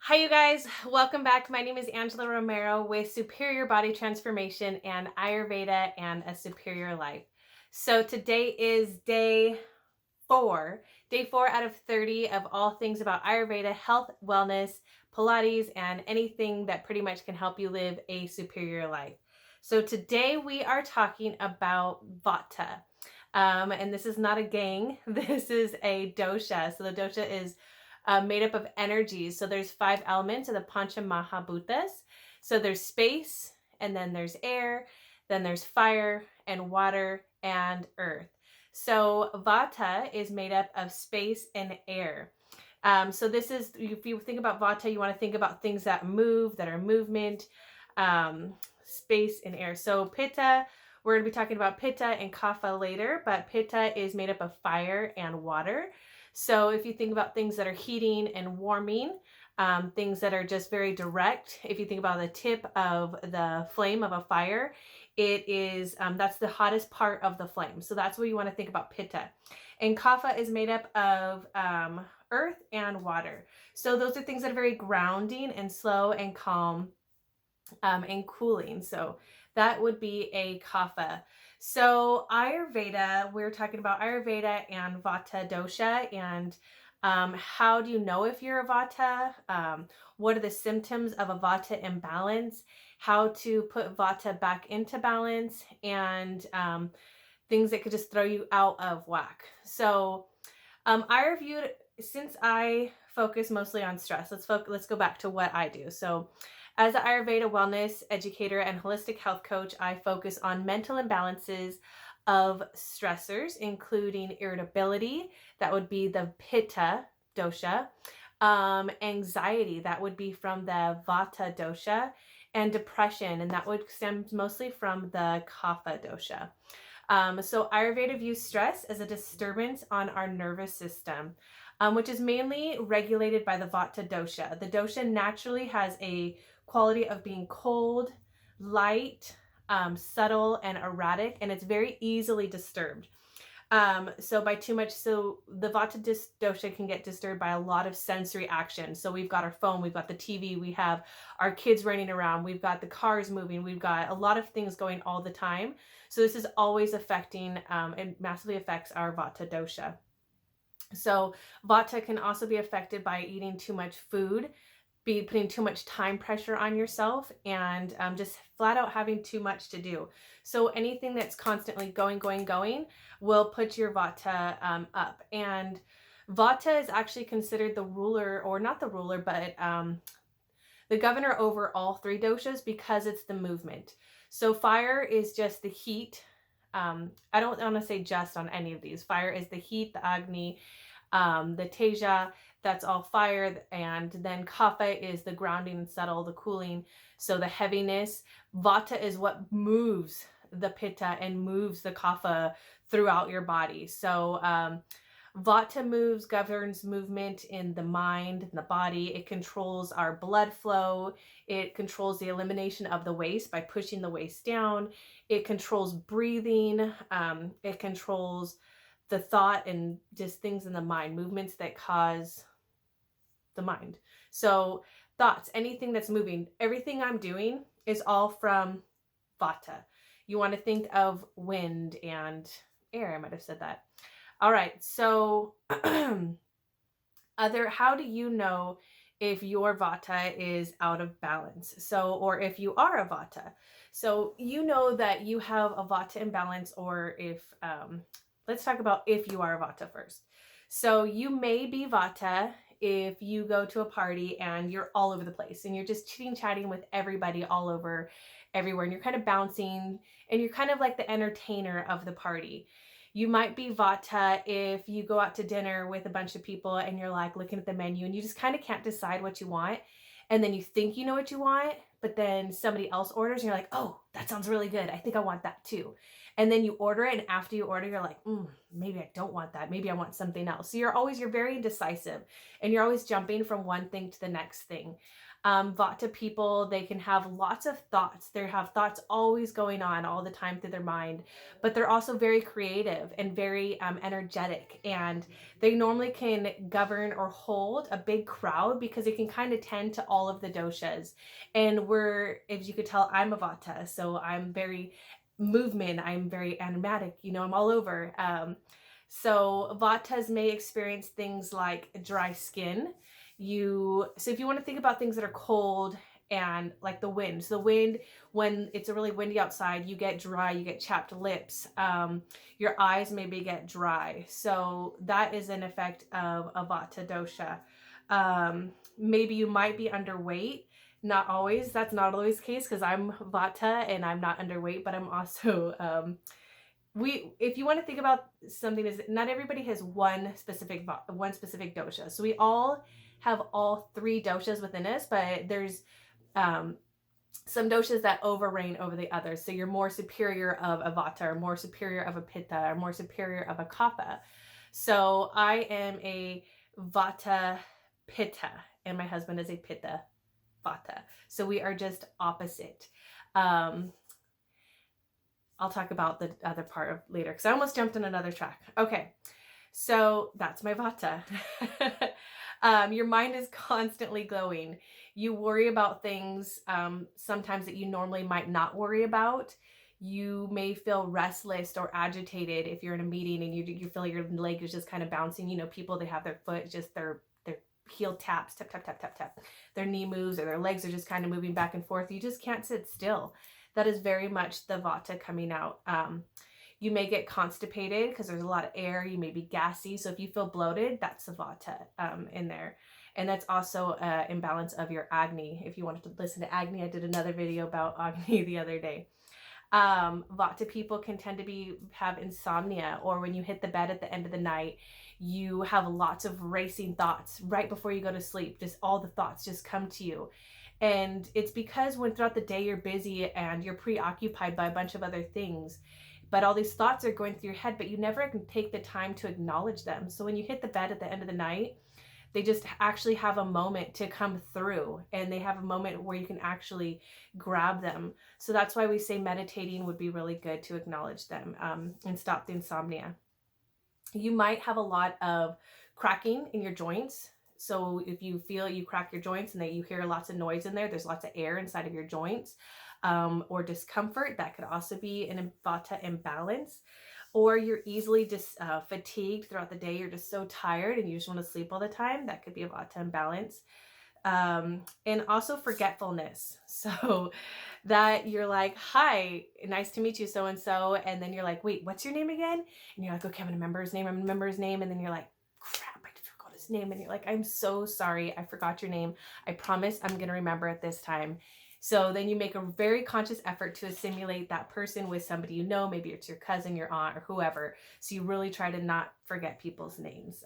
Hi, you guys. Welcome back. My name is Angela Romero with Superior Body Transformation and Ayurveda and a Superior Life. So today is day four out of 30 of all things about Ayurveda, health, wellness, Pilates, and anything that pretty much can help you live a superior life. So today we are talking about Vata. And this is not a gang. This is a dosha. So the dosha is made up of energies. So there's five elements of the panchamahabhutas. So there's space, and then there's air, then there's fire and water and earth. So Vata is made up of space and air. So this is, if you think about Vata, you want to think about things that move, that are movement, space and air. So Pitta, we're going to be talking about Pitta and Kapha later, but Pitta is made up of fire and water. So if you think about things that are heating and warming, things that are just very direct, if you think about the tip of the flame of a fire, it is, that's the hottest part of the flame. So that's what you want to think about Pitta. And Kapha is made up of earth and water. So those are things that are very grounding and slow and calm and cooling. So that would be a Kapha. So Ayurveda, we're talking about Ayurveda and Vata Dosha, and how do you know if you're a Vata? What are the symptoms of a Vata imbalance? How to put Vata back into balance, and things that could just throw you out of whack. So I reviewed, since I focus mostly on stress. Let's go back to what I do. So as an Ayurveda wellness educator and holistic health coach, I focus on mental imbalances of stressors, including irritability, that would be the Pitta dosha, anxiety, that would be from the Vata dosha, and depression, and that would stem mostly from the Kapha dosha. So Ayurveda views stress as a disturbance on our nervous system, which is mainly regulated by the Vata dosha. The dosha naturally has a quality of being cold, light, subtle, and erratic, and it's very easily disturbed. So by too much, so the Vata dosha can get disturbed by a lot of sensory action. So we've got our phone, we've got the TV, we have our kids running around, we've got the cars moving, we've got a lot of things going all the time. So this is always affecting, it massively affects our Vata dosha. So Vata can also be affected by eating too much food, be putting too much time pressure on yourself, and just flat out having too much to do. So anything that's constantly going will put your Vata up. And Vata is actually considered the ruler, or not the ruler, but the governor over all three doshas, because it's the movement. So fire is just the heat. I don't want to say just on any of these. Fire is the heat, the Agni, the Teja, that's all fire. And then Kapha is the grounding and subtle, the cooling. So the heaviness. Vata is what moves the Pitta and moves the Kapha throughout your body. So Vata governs movement in the mind and the body. It controls our blood flow. It controls the elimination of the waste by pushing the waste down. It controls breathing. It controls the thought and just things in the mind, movements that cause the mind. So thoughts, anything that's moving, everything I'm doing is all from Vata. You want to think of wind and air. I might have said that. All right. So how do you know if your Vata is out of balance? So, or if you are a Vata. So you know that you have a Vata imbalance, or if, let's talk about if you are a Vata first. So you may be Vata if you go to a party and you're all over the place and you're just chatting with everybody all over everywhere, and you're kind of bouncing and you're kind of like the entertainer of the party. You might be Vata if you go out to dinner with a bunch of people and you're like looking at the menu and you just kind of can't decide what you want. And then you think you know what you want, but then somebody else orders and you're like, oh, that sounds really good. I think I want that too. And then you order it, and after you order, you're like, maybe I don't want that. Maybe I want something else. So you're very indecisive, and you're always jumping from one thing to the next thing. Vata people, they can have lots of thoughts. They have thoughts always going on all the time through their mind, but they're also very creative and very energetic. And they normally can govern or hold a big crowd because they can kind of tend to all of the doshas. And as you could tell, I'm a Vata, so I'm very movement. I'm very animatic. I'm all over. So Vatas may experience things like dry skin. So if you want to think about things that are cold and like the wind. So the wind, when it's really windy outside, you get dry, you get chapped lips. Your eyes maybe get dry. So that is an effect of a Vata dosha. Maybe you might be underweight. Not always. That's not always the case because I'm Vata and I'm not underweight, but I'm also if you want to think about something, is not everybody has one specific dosha. So we all have all three doshas within us, but there's some doshas that overreign over the others. So you're more superior of a Vata, or more superior of a Pitta, or more superior of a Kapha. So I am a Vata Pitta, and my husband is a Pitta Vata. So we are just opposite. I'll talk about the other part of later because I almost jumped on another track. Okay, so that's my Vata. Your mind is constantly going. You worry about things sometimes that you normally might not worry about. You may feel restless or agitated if you're in a meeting and you feel your leg is just kind of bouncing. People, they have their foot, just their heel taps, tap, tap, tap, tap, tap. Their knee moves or their legs are just kind of moving back and forth. You just can't sit still. That is very much the Vata coming out. You may get constipated because there's a lot of air. You may be gassy. So if you feel bloated, that's the Vata in there. And that's also an imbalance of your Agni. If you wanted to listen to Agni, I did another video about Agni the other day. Vata people can tend to have insomnia, or when you hit the bed at the end of the night, you have lots of racing thoughts right before you go to sleep. Just all the thoughts just come to you. And it's because when throughout the day you're busy and you're preoccupied by a bunch of other things, but all these thoughts are going through your head, but you never can take the time to acknowledge them. So when you hit the bed at the end of the night, they just actually have a moment to come through, and they have a moment where you can actually grab them. So that's why we say meditating would be really good to acknowledge them and stop the insomnia. You might have a lot of cracking in your joints. So if you feel you crack your joints and that you hear lots of noise in there, there's lots of air inside of your joints, or discomfort, that could also be an Vata imbalance. Or you're easily just fatigued throughout the day. You're just so tired and you just want to sleep all the time. That could be a Vata imbalance. And also forgetfulness. So that you're like, hi, nice to meet you, so-and-so. And then you're like, wait, what's your name again? And you're like, okay, I'm going to remember his name. I'm going to remember his name. And then you're like, crap, I forgot his name. And you're like, I'm so sorry. I forgot your name. I promise I'm going to remember it this time. So then you make a very conscious effort to assimilate that person with somebody you know. Maybe it's your cousin, your aunt, or whoever. So you really try to not forget people's names.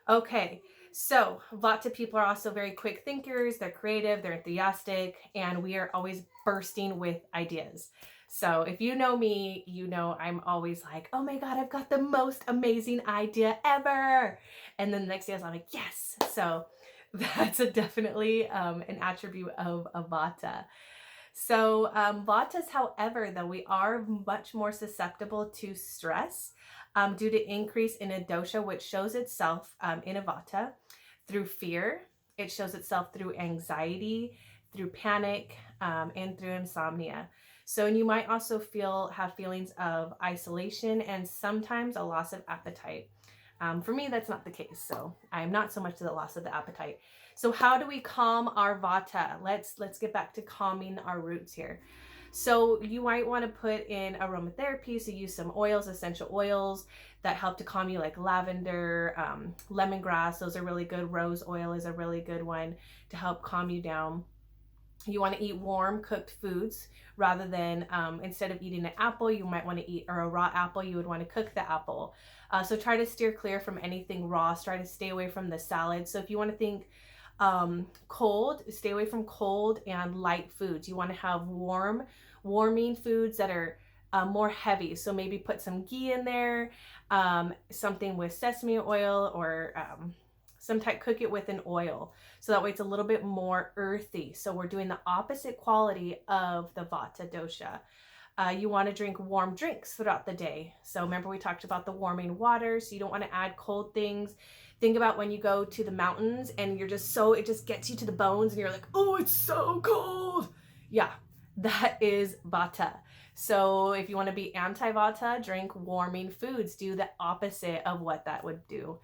Okay, so Vata people are also very quick thinkers. They're creative, they're enthusiastic, and we are always bursting with ideas. So if you know me, you know I'm always like, oh my God, I've got the most amazing idea ever. And then the next day I'm like, yes. So that's definitely an attribute of a Vata. So Vatas, however, though, we are much more susceptible to stress due to increase in a dosha, which shows itself in a Vata through fear. It shows itself through anxiety, through panic, and through insomnia. So, and you might also have feelings of isolation and sometimes a loss of appetite. For me, that's not the case. So I'm not so much to the loss of the appetite. So how do we calm our Vata? Let's get back to calming our roots here. So you might want to put in aromatherapy. So use some oils, essential oils that help to calm you, like lavender, lemongrass. Those are really good. Rose oil is a really good one to help calm you down. You want to eat warm cooked foods rather than instead of eating an apple, you might want to eat, or a raw apple, you would want to cook the apple. So try to steer clear from anything raw. Try to stay away from the salad. So if you want to think cold, stay away from cold and light foods. You want to have warming foods that are more heavy. So maybe put some ghee in there, something with sesame oil, or cook it with an oil. So that way it's a little bit more earthy. So we're doing the opposite quality of the Vata dosha. You want to drink warm drinks throughout the day. So remember we talked about the warming water, so you don't want to add cold things. Think about when you go to the mountains and you're just it just gets you to the bones and you're like, oh, it's so cold. Yeah, that is Vata. So if you want to be anti-Vata, drink warming foods. Do the opposite of what that would do.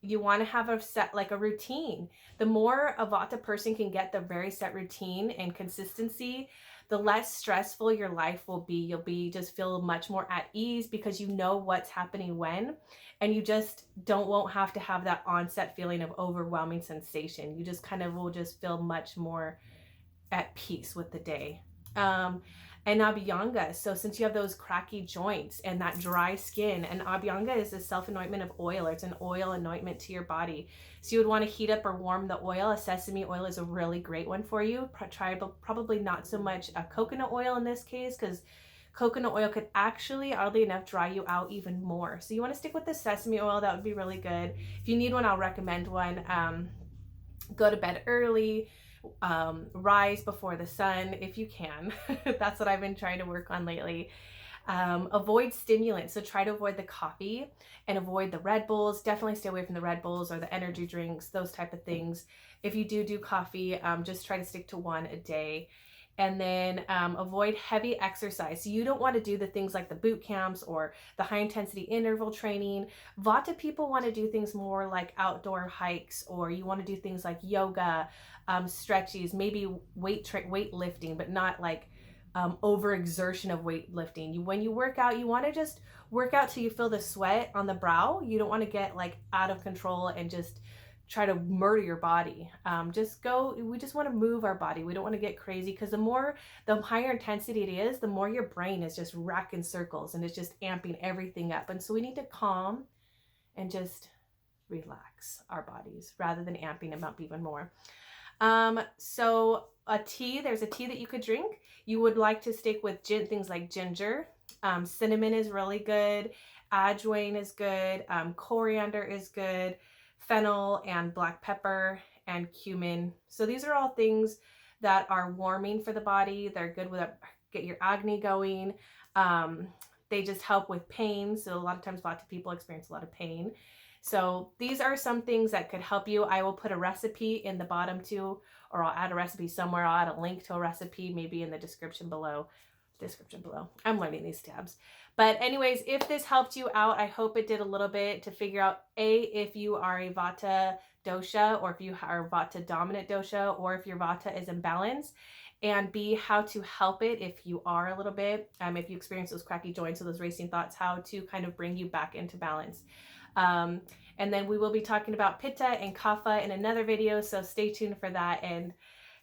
You want to have a routine. The more a Vata person can get the very set routine and consistency, the less stressful your life will be. You'll just feel much more at ease because you know what's happening when, and you just won't have to have that onset feeling of overwhelming sensation. You just kind of will just feel much more at peace with the day. And Abhyanga. So since you have those cracky joints and that dry skin, and Abhyanga is a self-anointment of oil, or it's an oil anointment to your body. So you would want to heat up or warm the oil. A sesame oil is a really great one for you. Try probably not so much a coconut oil in this case, because coconut oil could actually, oddly enough, dry you out even more. So you want to stick with the sesame oil. That would be really good. If you need one, I'll recommend one. Go to bed early. Rise before the sun if you can. That's what I've been trying to work on lately. Avoid stimulants. So try to avoid the coffee and avoid the Red Bulls. Definitely stay away from the Red Bulls or the energy drinks, those type of things. If you do coffee, just try to stick to one a day. And then avoid heavy exercise. So you don't want to do the things like the boot camps or the high intensity interval training. Vata people want to do things more like outdoor hikes, or you want to do things like yoga, stretches, maybe weightlifting, but not like overexertion of weightlifting. When you work out, you want to just work out till you feel the sweat on the brow. You don't want to get like out of control and just try to murder your body. We just want to move our body. We don't want to get crazy, because the higher intensity it is, the more your brain is just racking circles and it's just amping everything up. And so we need to calm and just relax our bodies rather than amping them up even more. So there's a tea that you could drink. You would like to stick with things like ginger. Cinnamon is really good. Ajwain is good. Coriander is good. Fennel and black pepper and cumin. So these are all things that are warming for the body. They're good with get your Agni going. They just help with pain. So a lot of times Vata people experience a lot of pain. So these are some things that could help you. I will put a recipe in the bottom too, or I'll add a recipe somewhere. I'll add a link to a recipe maybe in the description below. I'm learning these tabs. But anyways, if this helped you out, I hope it did a little bit to figure out if you are a Vata dosha, or if you are Vata dominant dosha, or if your Vata is imbalanced, and B, how to help it if you are a little bit, if you experience those cracky joints or those racing thoughts, how to kind of bring you back into balance. And then we will be talking about Pitta and Kapha in another video, so stay tuned for that. And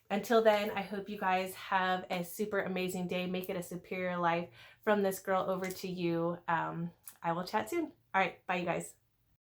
until then, I hope you guys have a super amazing day. Make it a superior life. From this girl over to you. I will chat soon. All right, bye you guys.